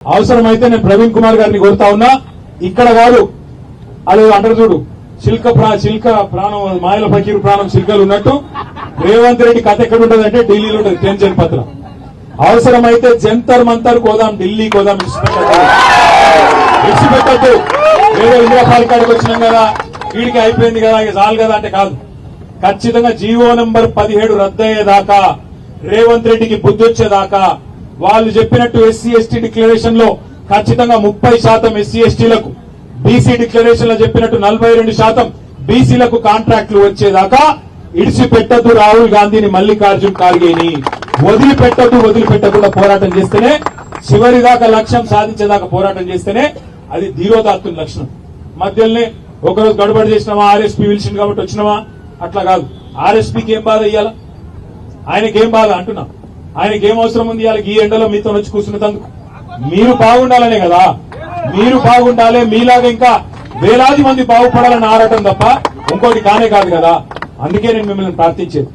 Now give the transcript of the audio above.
అవసరమైతే నేను ప్రవీణ్ కుమార్ గారిని కోరుతా ఉన్నా, ఇక్కడ కాదు అది అంటారు చూడు, చిల్క ప్రాణం మాయల ఫకీరు ప్రాణం చిల్కలు ఉన్నట్టు రేవంత్ రెడ్డి కథ ఎక్కడ ఉంటదంటే ఢిల్లీలో ఉంటుంది. టెన్షన్ పత్రం అవసరమైతే జంతర్ మంతర్ కోదాం, ఢిల్లీ కోదాం, విడిచిపెట్టద్దు. ఏదో ఇందిరా పాలకాడికి వచ్చినాం కదా, వీడికి అయిపోయింది కదా, ఇక చాలు కదా అంటే కాదు. ఖచ్చితంగా జీవో నంబర్ 17 రద్దయ్యేదాకా, రేవంత్ రెడ్డికి బుద్ధి వచ్చేదాకా, వాళ్ళు చెప్పినట్టు ఎస్సీ ఎస్టీ డిక్లరేషన్ లో ఖచ్చితంగా 30% ఎస్సీ ఎస్టీలకు, బీసీ డిక్లరేషన్ లో చెప్పినట్టు 42% బీసీలకు కాంట్రాక్టులు వచ్చేదాకా ఇడిచిపెట్టద్దు. రాహుల్ గాంధీని, మల్లికార్జున్ ఖార్గేని వదిలిపెట్టకుండా పోరాటం చేస్తేనే, చివరిదాకా లక్ష్యం సాధించేదాకా పోరాటం చేస్తేనే అది ధీరోదాత్తుని లక్షణం. మధ్యలోనే ఒకరోజు గడబడి చేసినామా, ఆర్ఎస్పీ పిలిచింది కాబట్టి వచ్చినామా, అట్లా కాదు. ఆర్ఎస్పీకి ఏం బాధ ఇయ్యాలా, ఆయనకేం బాధ అంటున్నా, ఆయనకేం అవసరం ఉంది ఇవాళ ఈ ఎండలో మీతో వచ్చి కూర్చున్నందుకు? మీరు బాగుండాలనే కదా, మీరు బాగుండాలి, మీలాగా ఇంకా వేలాది మంది బాగుపడాలని ఆరాటం తప్ప ఇంకోటి కానే కాదు కదా. అందుకే నేను మిమ్మల్ని ప్రార్థించేది.